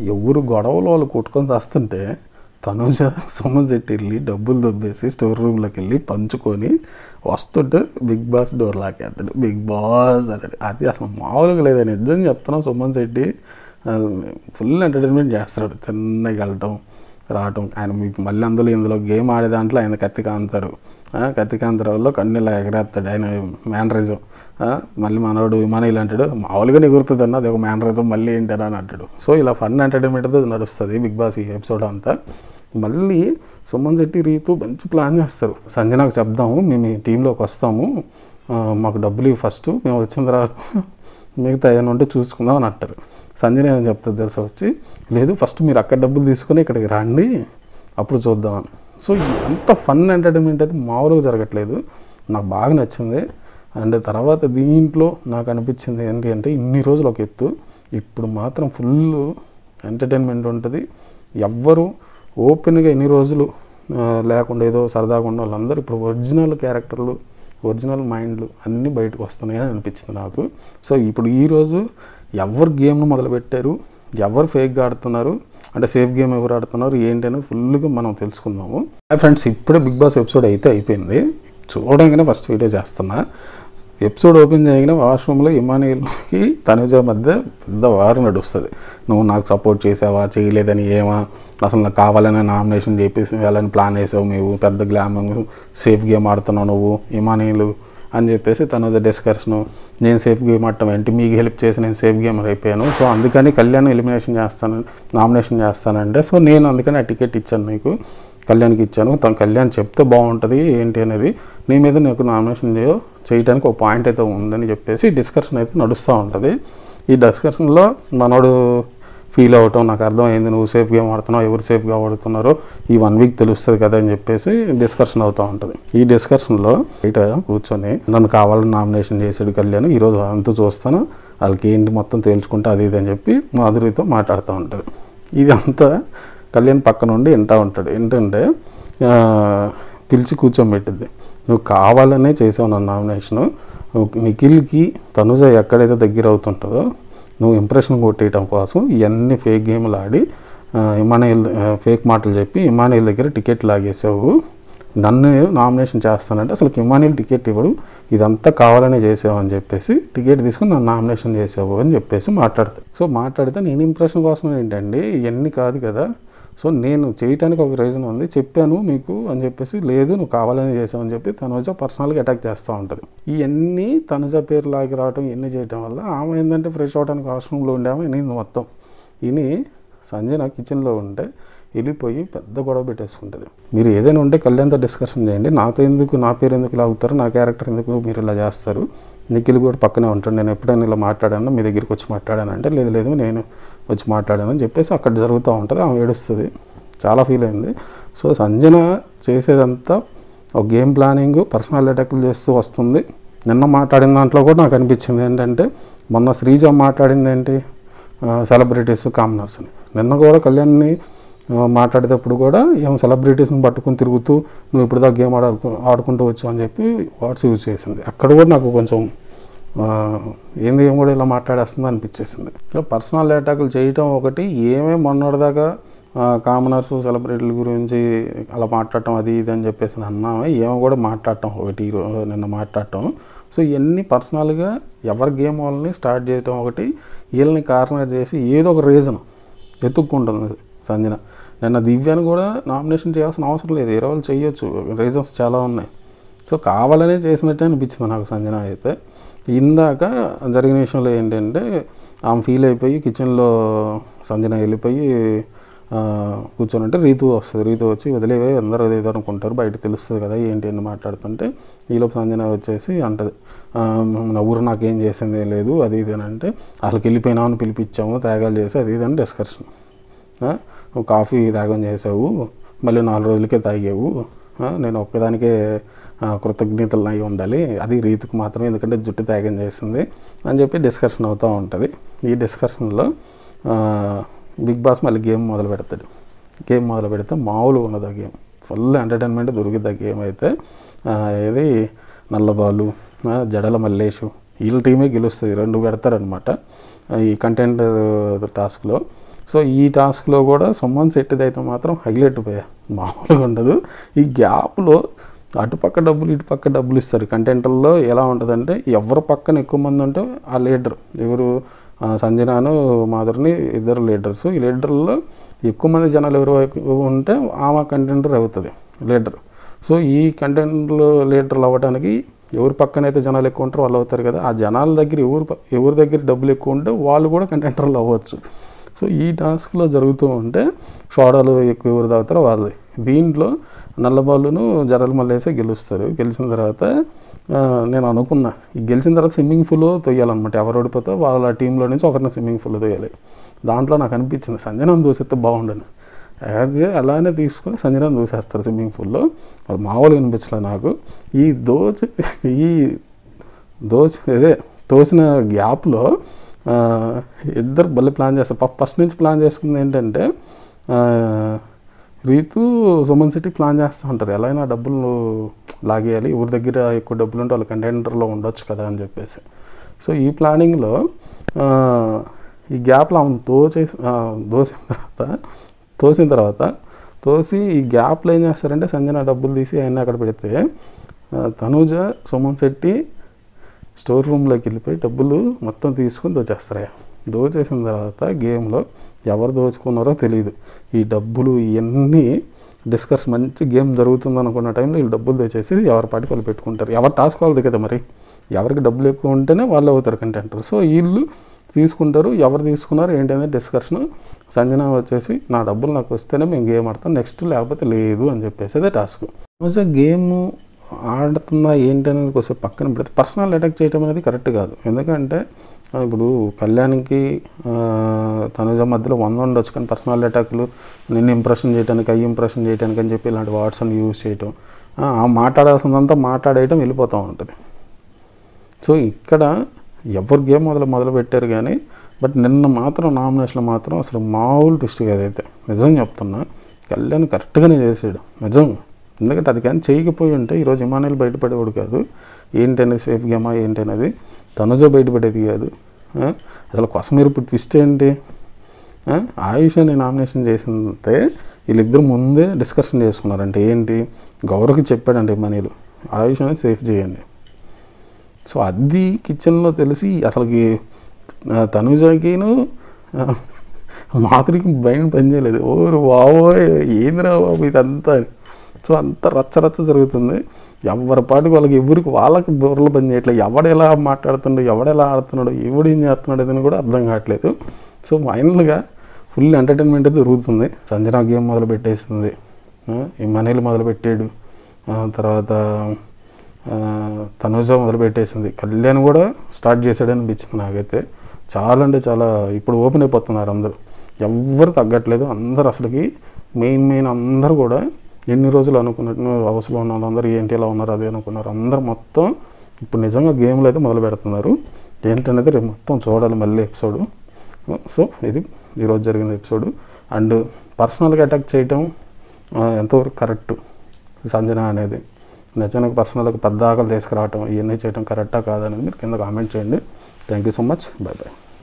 ఎవరు గొడవలు వాళ్ళు కొట్టుకొని వస్తుంటే తనుజ సుమన్ శెట్టి వెళ్ళి డబ్బులు దొబ్బేసి స్టోర్ రూమ్లోకి వెళ్ళి పంచుకొని వస్తుంటే బిగ్ బాస్ డోర్ లాకేస్తాడు. బిగ్ బాస్ అంటే అది అసలు మామూలుగా లేదు. నిజం చెప్తున్నాం, సుమన్ శెట్టి ఫుల్ ఎంటర్టైన్మెంట్ చేస్తాడు. చిన్నగా వెళ్ళటం రావటం. ఆయన మీకు మళ్ళీ ఇందులో గేమ్ ఆడే దాంట్లో ఆయన కత్తికాంతరావులో కన్నీళ్ళ ఎగరేస్తాడు. ఆయన మ్యానరిజం మళ్ళీ మనోడు విమానీలు అంటాడు, మామూలుగా ఎగురుతుంది అన్న, అది ఒక మ్యానరిజం మళ్ళీ ఏంటని అని అంటాడు. సో ఇలా ఫన్ ఎంటర్టైన్మెంట్తో నడుస్తుంది బిగ్ బాస్ ఈ ఎపిసోడ్ అంతా. మళ్ళీ సుమన్ శెట్టి రీతు మంచి ప్లాన్ చేస్తారు. సంజనాకు చెప్దాము, మేము ఈ టీంలోకి వస్తాము, మాకు డబ్బులు ఫస్ట్, మేము వచ్చిన తర్వాత మిగతా ఏమైనా ఉంటే చూసుకుందాం అని అంటారు. సంజన ఏమని చెప్తుంది తెలుసా, వచ్చి లేదు ఫస్ట్ మీరు అక్కడ డబ్బులు తీసుకొని ఇక్కడికి రండి అప్పుడు చూద్దామని. సో అంత ఫన్ ఎంటర్టైన్మెంట్ అయితే మామూలుగా జరగట్లేదు. నాకు బాగా నచ్చింది. అండ్ తర్వాత దీంట్లో నాకు అనిపించింది ఏంటి అంటే, ఇన్ని రోజులు ఒక ఎత్తు, ఇప్పుడు మాత్రం ఫుల్ ఎంటర్టైన్మెంట్ ఉంటుంది. ఎవ్వరు ఓపెన్గా ఇన్ని రోజులు లేకుండా ఏదో సరదాగా ఉన్న వాళ్ళందరూ ఇప్పుడు ఒరిజినల్ క్యారెక్టర్లు, ఒరిజినల్ మైండ్లు అన్నీ బయటకు వస్తున్నాయని అనిపించింది నాకు. సో ఇప్పుడు ఈరోజు ఎవరు గేమ్ను మొదలుపెట్టారు, ఎవరు ఫేక్గా ఆడుతున్నారు, అంటే సేఫ్ గేమ్ ఎవరు ఆడుతున్నారు ఏంటి అనేది ఫుల్గా మనం తెలుసుకుందాము. ఫ్రెండ్స్, ఇప్పుడే బిగ్ బాస్ ఎపిసోడ్ అయితే అయిపోయింది. చూడగానే ఫస్ట్ వీడియో చేస్తున్నా. ఎపిసోడ్ ఓపెన్ చేయగానే వాష్రూమ్లో ఇమానియల్కి తనుజ మధ్య పెద్ద వారు నడుస్తుంది. నువ్వు నాకు సపోర్ట్ చేసావా, చేయలేదని, ఏమా అసలు నాకు కావాలని నామినేషన్ చేపేసి వెళ్ళని ప్లాన్ వేసావు, నువ్వు పెద్ద గ్లామింగ్ సేఫ్ గేమ్ ఆడుతున్నావు నువ్వు ఇమానియలు అని చెప్పేసి తనుజ డిస్కషను. నేను సేఫ్ గేమ్ ఆడటం ఏంటి, మీకు హెల్ప్ చేసి నేను సేఫ్ గేమర్ అయిపోయాను, సో అందుకని కళ్యాణ్ ఎలిమినేషన్ చేస్తాను, నామినేషన్ చేస్తానంటే, సో నేను అందుకని ఆ టికెట్ ఇచ్చాను, నీకు కళ్యాణ్కి ఇచ్చాను, తను కళ్యాణ్ చెప్తే బాగుంటుంది ఏంటి అనేది, నీ మీద నీకు నామినేషన్ చేయడానికి ఒక పాయింట్ అయితే ఉందని చెప్పేసి డిస్కషన్ అయితే నడుస్తూ ఉంటుంది. ఈ డిస్కషన్లో మనోడు ఫీల్ అవటం, నాకు అర్థమైంది నువ్వు సేఫ్ గేమ్ ఆడుతున్నావు, ఎవరు సేఫ్గా ఆడుతున్నారో ఈ 1 వీక్ తెలుస్తుంది కదా అని చెప్పేసి డిస్కషన్ అవుతూ ఉంటుంది. ఈ డిస్కషన్లో బయట కూర్చొని నన్ను కావాలని నామినేషన్ చేసాడు కళ్యాణ్, ఈరోజు అంతా చూస్తాను, వాళ్ళకి ఏంటి మొత్తం తేల్చుకుంటా అది ఇది అని చెప్పి మాధురితో మాట్లాడుతూ ఉంటుంది. ఇది అంతా కళ్యాణ్ పక్క నుండి వింటూ ఉంటాడు. ఏంటంటే పిలిచి కూర్చోబెట్టింది, నువ్వు కావాలనే చేసావు నా నామినేషను, నిఖిల్కి తనుజ ఎక్కడైతే దగ్గర అవుతుంటుందో నువ్వు ఇంప్రెషన్ కొట్టేయటం కోసం ఇవన్నీ ఫేక్ గేమ్లు ఆడి ఇమానియల్ ఫేక్ మాటలు చెప్పి ఇమానియల్ దగ్గర టికెట్ లాగేసావు, నన్ను నామినేషన్ చేస్తానంటే అసలు ఇమానియల్ టికెట్ ఇవ్వడు, ఇదంతా కావాలనే చేసావు అని చెప్పేసి టికెట్ తీసుకుని నన్ను నామినేషన్ చేసావు అని చెప్పేసి మాట్లాడితే నేను ఇంప్రెషన్ కోసం ఏంటండి, ఇవన్నీ కాదు కదా, సో నేను చేయటానికి ఒక రీజన్ ఉంది, చెప్పాను మీకు అని చెప్పేసి, లేదు నువ్వు కావాలని చేసావు అని చెప్పి తనుజ పర్సనల్గా అటాక్ చేస్తూ ఉంటుంది. ఇవన్నీ తనుజ పేరు లాగి రావడం ఇవన్నీ చేయడం వల్ల ఆమె ఏంటంటే ఫ్రెష్ అవడానికి వాష్రూమ్లో ఉండేమో వినింది మొత్తం. ఇని సంజన కిచెన్లో ఉంటే వెళ్ళిపోయి పెద్ద గొడవ పెట్టేసుకుంటుంది. మీరు ఏదైనా ఉంటే కళ్యాణ్తో డిస్కషన్ చేయండి, నాతో ఎందుకు, నా పేరు ఎందుకు ఇలా అవుతారు, నా క్యారెక్టర్ ఎందుకు మీరు ఇలా చేస్తారు, నిఖిల్ కూడా పక్కనే ఉంటాడు, నేను ఎప్పుడైనా ఇలా మాట్లాడాను మీ దగ్గరికి వచ్చి మాట్లాడానంటే లేదు నేను వచ్చి మాట్లాడానని చెప్పేసి అక్కడ జరుగుతూ ఉంటుంది. ఆమె ఏడుస్తుంది, చాలా ఫీల్ అయింది. సో సంజన చేసేదంతా ఒక గేమ్ ప్లానింగ్, పర్సనల్ అటాక్లు చేస్తూ వస్తుంది. నిన్న మాట్లాడిన దాంట్లో కూడా నాకు అనిపించింది ఏంటంటే, మొన్న శ్రీజ మాట్లాడింది ఏంటి, సెలబ్రిటీస్ కామనర్స్ అని. నిన్న కూడా కళ్యాణ్ని మాట్లాడేటప్పుడు కూడా ఏమో సెలబ్రిటీస్ని పట్టుకుని తిరుగుతూ నువ్వు ఇప్పుడు దాకా గేమ్ ఆడుకుంటూ వచ్చావు అని చెప్పి వర్డ్స్ యూజ్ చేసింది. అక్కడ కూడా నాకు కొంచెం ఏం కూడా ఇలా మాట్లాడేస్తుందో అనిపించేసింది. పర్సనల్ అటాకులు చేయటం ఒకటి, ఏమేమి మొన్నటిదాకా కామనర్స్ సెలబ్రిటీల గురించి అలా మాట్లాడటం అది ఇది అని చెప్పేసి అన్నామే, ఏమో కూడా మాట్లాడటం ఒకటి, నిన్న మాట్లాడటం. సో ఇవన్నీ పర్సనల్గా ఎవరి గేమ్ వాళ్ళని స్టార్ట్ చేయటం ఒకటి, వీళ్ళని కార్నర్ చేసి ఏదో ఒక రీజన్ ఎత్తుక్కుంటుంది సంజన. నిన్న దివ్యాన్ని కూడా నామినేషన్ చేయాల్సిన అవసరం లేదు, వేరే వాళ్ళు చేయొచ్చు, రీజన్స్ చాలా ఉన్నాయి. సో కావాలనే చేసినట్టే అనిపించింది నాకు సంజన అయితే. ఇందాక జరిగిన విషయంలో ఏంటంటే, ఆమె ఫీల్ అయిపోయి కిచెన్లో సంజన వెళ్ళిపోయి కూర్చొని ఉంటే రీతు వస్తుంది. రీతు వచ్చి వదిలేవే అందరూ ఏదో అనుకుంటారు, బయట తెలుస్తుంది కదా ఏంటి అని మాట్లాడుతుంటే, ఈలోపు సంజన వచ్చేసి అంటది, నా ఊరు నాకేం చేసింది లేదు అది ఇది అని అంటే, అసలుకి వెళ్ళిపోయినామని పిలిపించాము, త్యాగాలు చేసి అది ఇది అని డిస్కషన్. నువ్వు కాఫీ త్యాగం చేసావు, మళ్ళీ 4 రోజులకే తాగావు, నేను ఒక్కదానికే కృతజ్ఞతలు అయి ఉండాలి, అది రీతికి మాత్రమే, ఎందుకంటే జుట్టు త్యాగం చేసింది అని చెప్పి డిస్కషన్ అవుతూ ఉంటుంది. ఈ డిస్కషన్లో బిగ్ బాస్ మళ్ళీ గేమ్ మొదలు పెడతాడు. గేమ్ మొదలు పెడితే మామూలుగా ఉన్నది ఆ గేమ్, ఫుల్ ఎంటర్టైన్మెంట్ దొరికింది ఆ గేమ్ అయితే. ఇది నల్లబాలు, జడల మల్లేషు వీళ్ళ టీమే గెలుస్తుంది, 2 పెడతారనమాట ఈ కంటెంట్ టాస్క్లో. సో ఈ టాస్క్లో కూడా సుమన్ శెట్టిది అయితే మాత్రం హైలైట్ పోయా, మామూలుగా ఉండదు. ఈ గ్యాప్లో అటుపక్క డబ్బులు ఇటుపక్క డబ్బులు ఇస్తారు. కంటెంట్లలో ఎలా ఉంటుందంటే ఎవరి పక్కన ఎక్కువ మంది ఉంటే ఆ లీడర్ ఎవరు, సంజనాను మాధురిని ఇద్దరు లీడర్స్. ఈ లీడర్లో ఎక్కువ మంది జనాలు ఎవరు ఉంటే ఆమె కంటెంటర్ అవుతుంది లీడర్. సో ఈ కంటెంట్లో లీడర్లు అవ్వడానికి ఎవరి పక్కనైతే జనాలు ఎక్కువ ఉంటారో వాళ్ళు అవుతారు కదా. ఆ జనాల దగ్గర ఎవరి దగ్గర డబ్బులు ఎక్కువ ఉంటే వాళ్ళు కూడా కంటెంటర్లు అవ్వచ్చు. సో ఈ టాస్క్లో జరుగుతూ ఉంటే సోడాలు ఎక్కువ ఎవరు తాగుతారో వాళ్ళది. దీంట్లో నల్లబాలును జరలు మల్లేసే గెలుస్తారు. గెలిచిన తర్వాత నేను అనుకున్నా ఈ గెలిచిన తర్వాత స్విమ్మింగ్ పూల్ తొయ్యాలన్నమాట. ఎవరు ఓడిపోతే వాళ్ళ టీంలో నుంచి ఒకరిని స్విమ్మింగ్ పూల్ తొయ్యాలి. దాంట్లో నాకు అనిపించింది సంజనాను దూసేస్తే బాగుండను. యాజ్గా అలానే తీసుకొని సంజనాను దూసేస్తారు స్విమ్మింగ్ పూల్లో. అది మామూలుగా అనిపించలేదు నాకు. ఈ తోసిన గ్యాప్లో ఇద్దరు భలే ప్లాన్ చేస్తారు. ఫస్ట్ నుంచి ప్లాన్ చేసుకుంది ఏంటంటే రీతు సుమన్ శెట్టి ప్లాన్ చేస్తూ ఉంటారు ఎలా అయినా డబ్బులు లాగేయాలి, ఎవరి దగ్గర ఎక్కువ డబ్బులు ఉంటే వాళ్ళు కంటెంటర్లో ఉండొచ్చు కదా అని చెప్పేసి. సో ఈ ప్లానింగ్లో ఈ గ్యాప్లో ఆమె తోసి ఈ గ్యాప్లో ఏం చేస్తారంటే సంజన డబ్బులు తీసి ఆయన అక్కడ పెడితే తనూజ సుమన్ శెట్టి స్టోర్ రూమ్లోకి వెళ్ళిపోయి డబ్బులు మొత్తం తీసుకుని దోచేస్తారు. దోచేసిన తర్వాత గేమ్లో ఎవరు దోచుకున్నారో తెలియదు. ఈ డబ్బులు ఇవన్నీ మంచి గేమ్ జరుగుతుంది అనుకున్న టైంలో వీళ్ళు డబ్బులు దోచేసి ఎవరి పాటికి వాళ్ళు పెట్టుకుంటారు. ఎవరు టాస్క్ వాళ్ళది కదా, మరి ఎవరికి డబ్బులు ఎక్కువ ఉంటేనే వాళ్ళు అవుతారు కంటెంటర్. సో వీళ్ళు తీసుకుంటారు. ఎవరు తీసుకున్నారు ఏంటి అనేది డిస్కషన్. సంజన వచ్చేసి నా డబ్బులు నాకు వస్తేనే మేము గేమ్ ఆడతాం, నెక్స్ట్ లేకపోతే లేదు అని చెప్పేసి అదే టాస్క్. గేమ్ ఆడుతుందా ఏంటి అనేది కొంచెం పక్కన పెడితే పర్సనల్ అటాక్ చేయడం అనేది కరెక్ట్ కాదు. ఎందుకంటే ఇప్పుడు కళ్యాణ్కి తనుజ మధ్యలో 100 ఉండొచ్చు, కానీ పర్సనల్ అటాక్లు నిన్ను ఇంప్రెషన్ చేయడానికి ఇంప్రెషన్ చేయడానికి అని చెప్పి ఇలాంటి వర్డ్స్ని యూజ్ చేయటం, మాట్లాడాల్సిందంతా మాట్లాడేయటం వెళ్ళిపోతూ ఉంటుంది. సో ఇక్కడ ఎవరు గేమ్ మొదలు పెట్టారు కానీ బట్ నిన్న మాత్రం నామినేషన్లో మాత్రం అసలు మామూలు ట్విస్ట్ కదైతే నిజంగా చెప్తున్నా. కళ్యాణ్ కరెక్ట్గానే చేసాడు నిజంగా. ఎందుకంటే అది కానీ చేయకపోయి ఉంటే ఈరోజు ఇమానుయేల్ బయటపడేవాడు కాదు. ఏంటనేది సేఫ్ గేమా ఏంటనేది తనుజ బయటపడేది కాదు. అసలు కొసమీరు ఇప్పుడు ట్విస్ట్ ఏంటి, ఆయుషాన్ని నామినేషన్ చేసిందే వీళ్ళిద్దరు ముందే డిస్కషన్ చేసుకున్నారంటే ఏంటి, గౌరవకి చెప్పాడంటే ఇమానుయేల్ ఆయుష్ అనేది సేఫ్ చేయండి. సో అది కిచెన్లో తెలిసి అసలుకి తనుజకిను మాధురికి భయం పనిచేయలేదు. ఓరు బాబోయ్ ఏందిరా బాబు ఇదంతా. సో అంత రచ్చ జరుగుతుంది. ఎవరి పాటికి వాళ్ళకి బుర్రలు పని చేయట్లేదు. ఎవడెలా మాట్లాడుతున్నాడు, ఎవడెలా ఆడుతున్నాడు, ఎవడేం చేస్తున్నాడు అని కూడా అర్థం కావట్లేదు. సో ఫైనల్గా ఫుల్ ఎంటర్టైన్మెంట్ అయితే జరుగుతుంది. సంజన గేమ్ మొదలు పెట్టేస్తుంది, ఇమానుయేల్ మొదలుపెట్టాడు, తర్వాత తనుజ మొదలుపెట్టేసింది, కళ్యాణ్ కూడా స్టార్ట్ చేశాడని అనిపించింది నాకైతే. చాలా అంటే చాలా ఇప్పుడు ఓపెన్ అయిపోతున్నారు అందరూ, ఎవ్వరు తగ్గట్లేదు. అందరు అసలుకి మెయిన్ అందరూ కూడా ఎన్ని రోజులు అనుకున్నట్టు హౌస్లో ఉన్న వాళ్ళందరూ ఏంటి ఎలా ఉన్నారు అదే అనుకున్నారు. అందరూ మొత్తం ఇప్పుడు నిజంగా గేమ్లు అయితే మొదలు పెడుతున్నారు. ఏంటనేది రేపు మొత్తం చూడాలి మళ్ళీ ఎపిసోడు. సో ఇది ఈరోజు జరిగిన ఎపిసోడు. అండ్ పర్సనల్గా అటాక్ చేయటం ఎంతవరకు కరెక్ట్ సంజన అనేది, నిజానికి పర్సనల్గా పెద్ద ఆకలి తీసుకురావటం ఇవన్నీ చేయడం కరెక్టా కాదనేది మీరు కింద కామెంట్ చేయండి. Thank you so much. Bye.